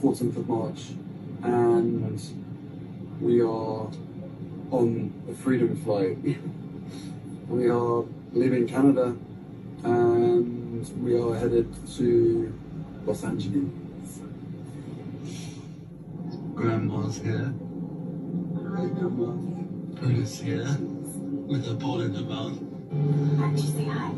14th of March, and we are on a freedom flight. We are leaving Canada, and we are headed to Los Angeles. Grandma's here. Hi, Grandma. Bruce here, with a ball in her mouth. Why don't you say hi?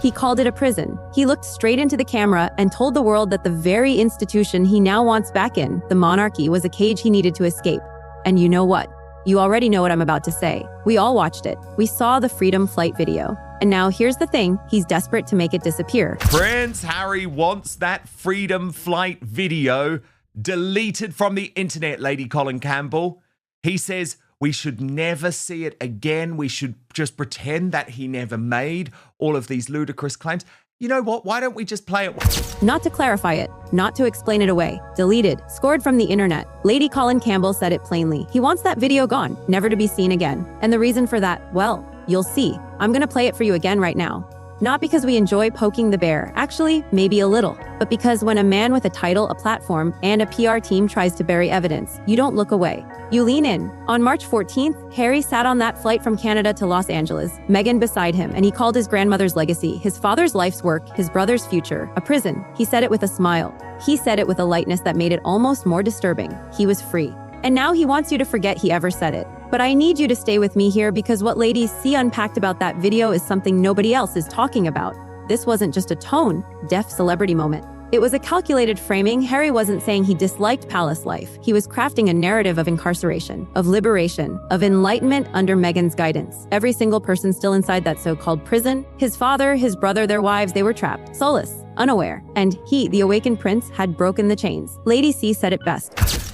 He called it a prison. He looked straight into the camera and told the world that the very institution he now wants back in, the monarchy, was a cage he needed to escape. And you know what? You already know what I'm about to say. We all watched it. We saw the Freedom Flight video. And now here's the thing, he's desperate to make it disappear. Prince Harry wants that Freedom Flight video deleted from the internet, Lady Colin Campbell. He says we should never see it again. We should just pretend that he never made all of these ludicrous claims. You know what? Why don't we just play it? Not to clarify it, not to explain it away. Deleted, scored from the internet. Lady Colin Campbell said it plainly. He wants that video gone, never to be seen again. And the reason for that, well, you'll see. I'm gonna play it for you again right now. Not because we enjoy poking the bear, actually, maybe a little, but because when a man with a title, a platform, and a PR team tries to bury evidence, you don't look away. You lean in. On March 14th, Harry sat on that flight from Canada to Los Angeles, Meghan beside him, and he called his grandmother's legacy, his father's life's work, his brother's future, a prison. He said it with a smile. He said it with a lightness that made it almost more disturbing. He was free. And now he wants you to forget he ever said it. But I need you to stay with me here because what Lady C unpacked about that video is something nobody else is talking about. This wasn't just a tone-deaf celebrity moment. It was a calculated framing. Harry wasn't saying he disliked palace life. He was crafting a narrative of incarceration, of liberation, of enlightenment under Meghan's guidance. Every single person still inside that so-called prison, his father, his brother, their wives, they were trapped, soulless, unaware. And he, the awakened prince, had broken the chains. Lady C said it best.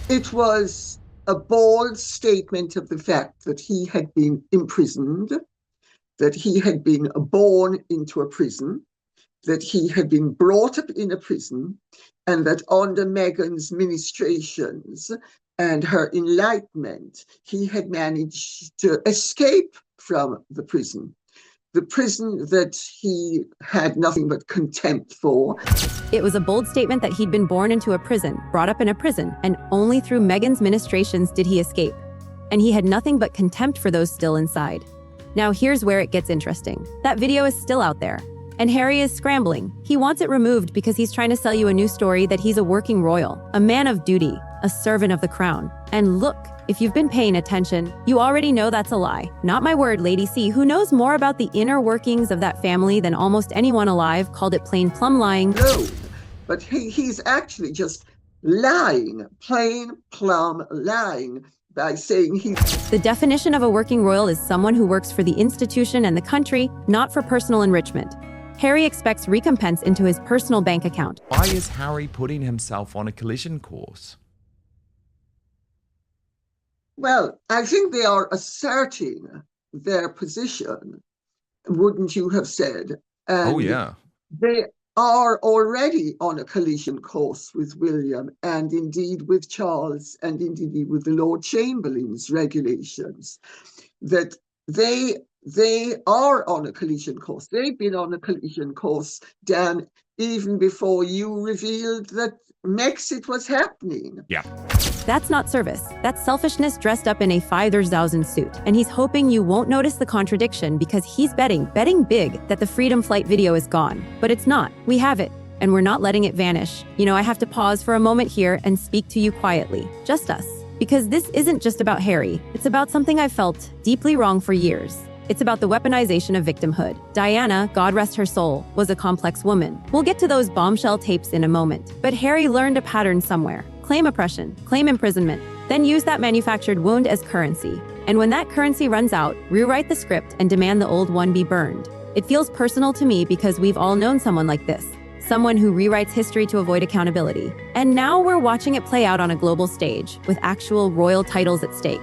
It was a bold statement of the fact that he had been imprisoned, that he had been born into a prison, that he had been brought up in a prison, and that under Meghan's ministrations and her enlightenment, he had managed to escape from the prison that he had nothing but contempt for. It was a bold statement that he'd been born into a prison, brought up in a prison, and only through Meghan's ministrations did he escape. And he had nothing but contempt for those still inside. Now here's where it gets interesting. That video is still out there, and Harry is scrambling. He wants it removed because he's trying to sell you a new story that he's a working royal, a man of duty, a servant of the crown. And look, if you've been paying attention, you already know that's a lie. Not my word, Lady C, who knows more about the inner workings of that family than almost anyone alive, called it plain plumb lying. No, but he's actually just lying, plain plumb lying, by saying he's... The definition of a working royal is someone who works for the institution and the country, not for personal enrichment. Harry expects recompense into his personal bank account. Why is Harry putting himself on a collision course? Well, I think they are asserting their position, wouldn't you have said? And oh, yeah. They are already on a collision course with William and indeed with Charles and indeed with the Lord Chamberlain's regulations, that they are on a collision course. They've been on a collision course, Dan, even before you revealed that Brexit was happening. Yeah. That's not service. That's selfishness dressed up in a 5,000 suit. And he's hoping you won't notice the contradiction because he's betting big, that the Freedom Flight video is gone. But it's not. We have it. And we're not letting it vanish. You know, I have to pause for a moment here and speak to you quietly. Just us. Because this isn't just about Harry. It's about something I've felt deeply wrong for years. It's about the weaponization of victimhood. Diana, God rest her soul, was a complex woman. We'll get to those bombshell tapes in a moment. But Harry learned a pattern somewhere. Claim oppression, claim imprisonment, then use that manufactured wound as currency. And when that currency runs out, rewrite the script and demand the old one be burned. It feels personal to me because we've all known someone like this. Someone who rewrites history to avoid accountability. And now we're watching it play out on a global stage, with actual royal titles at stake.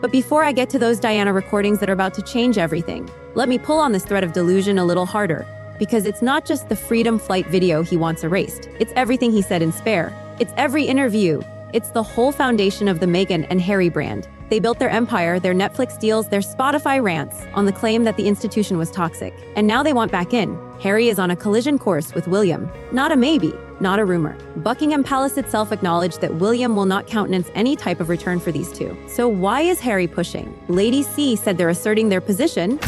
But before I get to those Diana recordings that are about to change everything, let me pull on this thread of delusion a little harder, because it's not just the Freedom Flight video he wants erased. It's everything he said in Spare. It's every interview. It's the whole foundation of the Meghan and Harry brand. They built their empire, their Netflix deals, their Spotify rants on the claim that the institution was toxic. And now they want back in. Harry is on a collision course with William. Not a maybe, not a rumor. Buckingham Palace itself acknowledged that William will not countenance any type of return for these two. So why is Harry pushing? Lady C said they're asserting their position.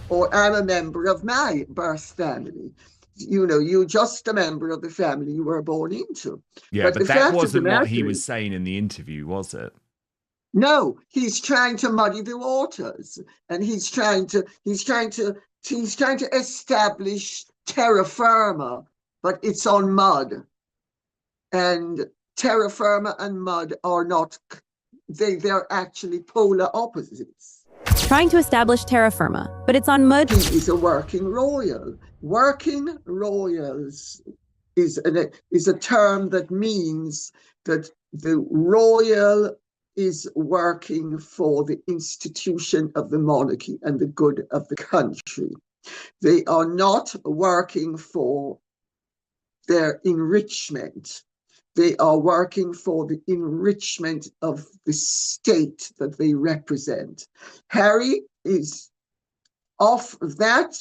Or I'm a member of my birth family. You're just a member of the family you were born into. Yeah, but that wasn't what he was saying in the interview, was it? No, he's trying to muddy the waters, and he's trying to establish terra firma, but it's on mud. And terra firma and mud are not, they're actually polar opposites. Trying to establish terra firma, but it's on mud. He is a working royal. Working royals is a term that means that the royal is working for the institution of the monarchy and the good of the country. They are not working for their enrichment. They are working for the enrichment of the state that they represent. Harry is, of that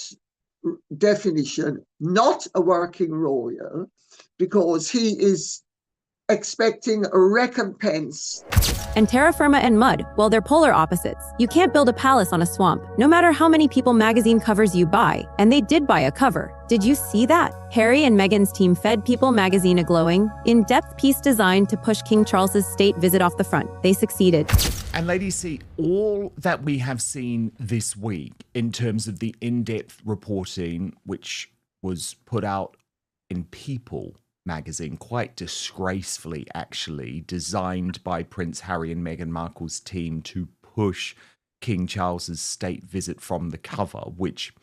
definition, not a working royal, because he is expecting a recompense. And terra firma and mud, well, they're polar opposites. You can't build a palace on a swamp, no matter how many People magazine covers you buy. And they did buy a cover. Did you see that? Harry and Meghan's team fed People magazine a glowing, in-depth piece designed to push King Charles's state visit off the front. They succeeded. And ladies, see, all that we have seen this week in terms of the in-depth reporting, which was put out in People magazine, quite disgracefully actually, designed by Prince Harry and Meghan Markle's team to push King Charles's state visit from the cover, which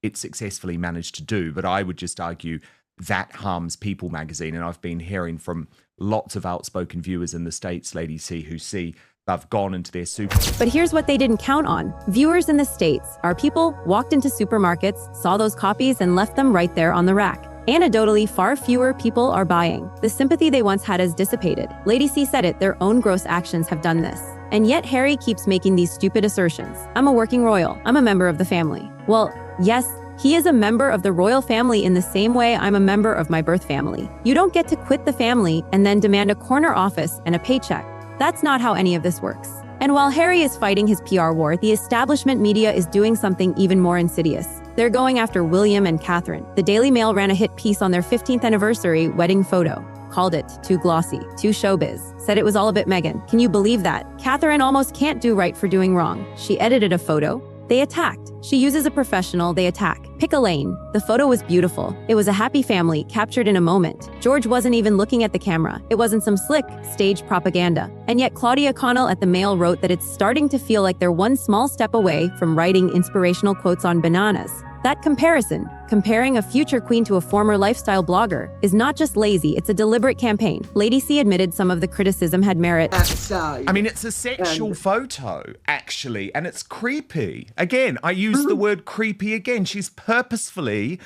it successfully managed to do. But I would just argue that harms People magazine. And I've been hearing from lots of outspoken viewers in the States, Lady C, who see they've gone into their super. But here's what they didn't count on. Viewers in the States, our people, walked into supermarkets, saw those copies, and left them right there on the rack. Anecdotally, far fewer people are buying. The sympathy they once had has dissipated. Lady C said it, their own gross actions have done this. And yet Harry keeps making these stupid assertions. I'm a working royal. I'm a member of the family. Well, yes, he is a member of the royal family in the same way I'm a member of my birth family. You don't get to quit the family and then demand a corner office and a paycheck. That's not how any of this works. And while Harry is fighting his PR war, the establishment media is doing something even more insidious. They're going after William and Catherine. The Daily Mail ran a hit piece on their 15th anniversary wedding photo, called it too glossy, too showbiz, said it was all a bit Meghan. Can you believe that? Catherine almost can't do right for doing wrong. She edited a photo. They attacked. She uses a professional, they attack. Pick a lane. The photo was beautiful. It was a happy family, captured in a moment. George wasn't even looking at the camera. It wasn't some slick, staged propaganda. And yet Claudia Connell at the Mail wrote that it's starting to feel like they're one small step away from writing inspirational quotes on bananas. That comparison, comparing a future queen to a former lifestyle blogger, is not just lazy, it's a deliberate campaign. Lady C admitted some of the criticism had merit. I mean, it's a sexual photo, actually, and it's creepy. Again, I use the word creepy again. She's purposefully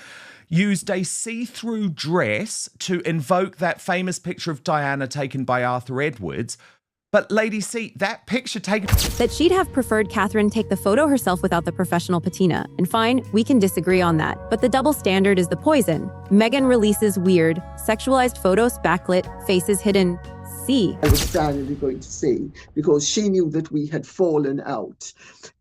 used a see-through dress to invoke that famous picture of Diana taken by Arthur Edwards. But Lady C, that picture taken... That she'd have preferred Catherine take the photo herself without the professional patina. And fine, we can disagree on that. But the double standard is the poison. Meghan releases weird, sexualized photos backlit, faces hidden. C. I was finally going to say, because she knew that we had fallen out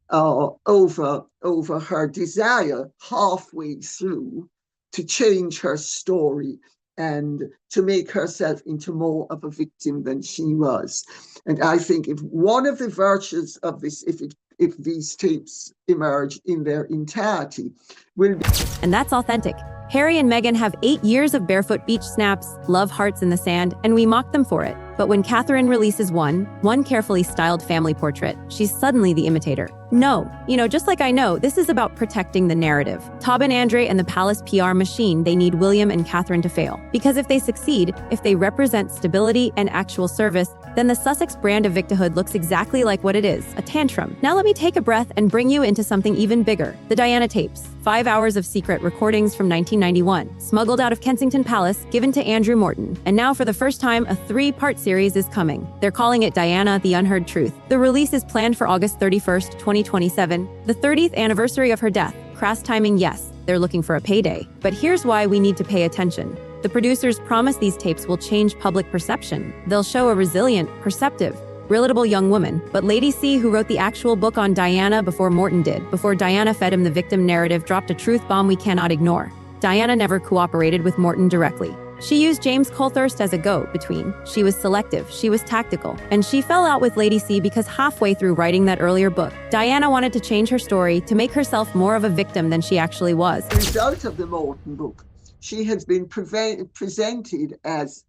over her desire halfway through to change her story and to make herself into more of a victim than she was. And I think if one of the virtues of this, if these tapes emerge in their entirety, will be... And that's authentic. Harry and Meghan have 8 years of barefoot beach snaps, love hearts in the sand, and we mock them for it. But when Catherine releases one carefully styled family portrait, she's suddenly the imitator. No, just like I know, this is about protecting the narrative. Taub and Andre and the Palace PR machine, they need William and Catherine to fail. Because if they succeed, if they represent stability and actual service, then the Sussex brand of victimhood looks exactly like what it is, a tantrum. Now let me take a breath and bring you into something even bigger. The Diana tapes. 5 hours of secret recordings from 1991, smuggled out of Kensington Palace, given to Andrew Morton. And now for the first time, a 3-part series is coming. They're calling it Diana, the Unheard Truth. The release is planned for August 31st, 2027, the 30th anniversary of her death. Crass timing, yes. They're looking for a payday. But here's why we need to pay attention. The producers promise these tapes will change public perception. They'll show a resilient, perceptive, relatable young woman. But Lady C, who wrote the actual book on Diana before Morton did, before Diana fed him the victim narrative, dropped a truth bomb we cannot ignore. Diana never cooperated with Morton directly. She used James Colthurst as a go-between. She was selective, she was tactical, and she fell out with Lady C because halfway through writing that earlier book, Diana wanted to change her story to make herself more of a victim than she actually was. As a result of the Morton book, she has been presented as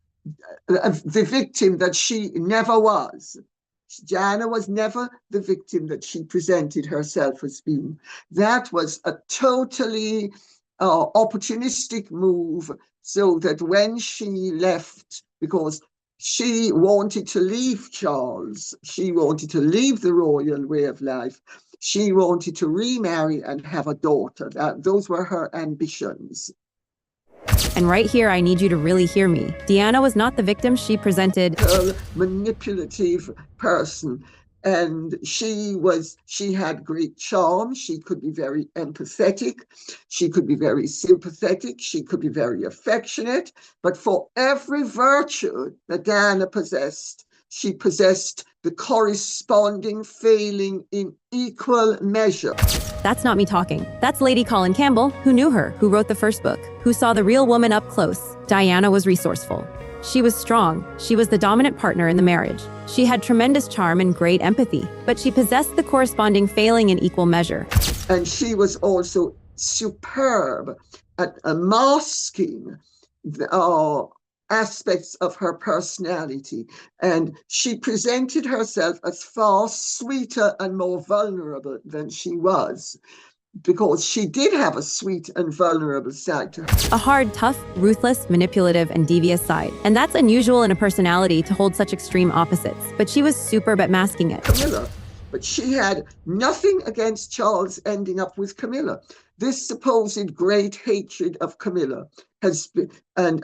the victim that she never was. Diana was never the victim that she presented herself as being. That was a totally opportunistic move, so that when she left, because she wanted to leave Charles, she wanted to leave the royal way of life, she wanted to remarry and have a daughter. Those were her ambitions. And right here, I need you to really hear me. Diana was not the victim she presented. A manipulative person. And she had great charm. She could be very empathetic. She could be very sympathetic. She could be very affectionate. But for every virtue that Diana possessed, she possessed the corresponding failing in equal measure. That's not me talking. That's Lady Colin Campbell, who knew her, who wrote the first book, who saw the real woman up close. Diana was resourceful. She was strong. She was the dominant partner in the marriage. She had tremendous charm and great empathy, but she possessed the corresponding failing in equal measure. And she was also superb at masking the aspects of her personality. And she presented herself as far sweeter and more vulnerable than she was, because she did have a sweet and vulnerable side to her. A hard, tough, ruthless, manipulative, and devious side. And that's unusual in a personality to hold such extreme opposites. But she was superb at masking it. Camilla, but she had nothing against Charles ending up with Camilla. This supposed great hatred of Camilla has been, and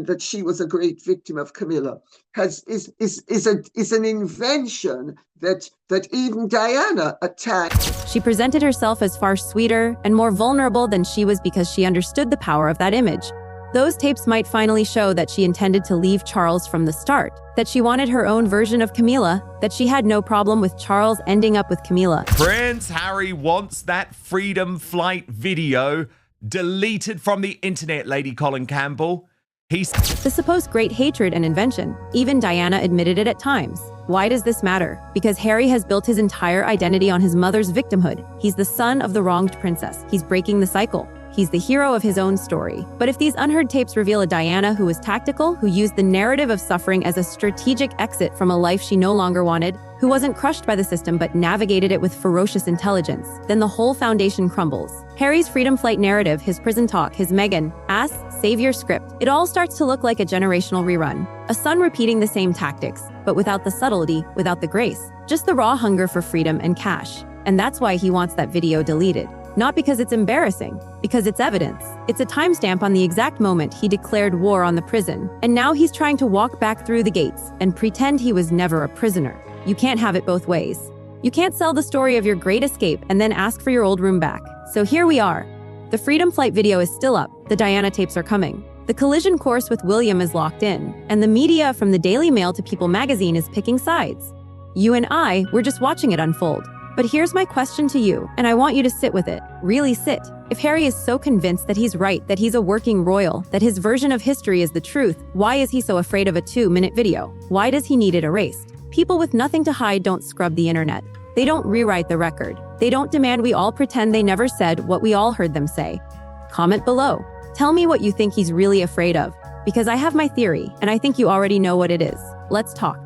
that she was a great victim of Camilla is an invention that even Diana attacked. She presented herself as far sweeter and more vulnerable than she was because she understood the power of that image. Those tapes might finally show that she intended to leave Charles from the start, that she wanted her own version of Camilla, that she had no problem with Charles ending up with Camilla. Prince Harry wants that freedom flight video deleted from the internet, Lady Colin Campbell. The supposed great hatred and invention. Even Diana admitted it at times. Why does this matter? Because Harry has built his entire identity on his mother's victimhood. He's the son of the wronged princess. He's breaking the cycle. He's the hero of his own story. But if these unheard tapes reveal a Diana who was tactical, who used the narrative of suffering as a strategic exit from a life she no longer wanted, who wasn't crushed by the system but navigated it with ferocious intelligence, then the whole foundation crumbles. Harry's freedom flight narrative, his prison talk, his Meghan, ask, savior script, it all starts to look like a generational rerun. A son repeating the same tactics, but without the subtlety, without the grace, just the raw hunger for freedom and cash. And that's why he wants that video deleted. Not because it's embarrassing, because it's evidence. It's a timestamp on the exact moment he declared war on the prison. And now he's trying to walk back through the gates and pretend he was never a prisoner. You can't have it both ways. You can't sell the story of your great escape and then ask for your old room back. So here we are. The Freedom Flight video is still up. The Diana tapes are coming. The collision course with William is locked in. And the media from the Daily Mail to People magazine is picking sides. You and I, we're just watching it unfold. But here's my question to you, and I want you to sit with it. Really sit. If Harry is so convinced that he's right, that he's a working royal, that his version of history is the truth, why is he so afraid of a 2-minute video? Why does he need it erased? People with nothing to hide don't scrub the internet. They don't rewrite the record. They don't demand we all pretend they never said what we all heard them say. Comment below. Tell me what you think he's really afraid of, because I have my theory, and I think you already know what it is. Let's talk.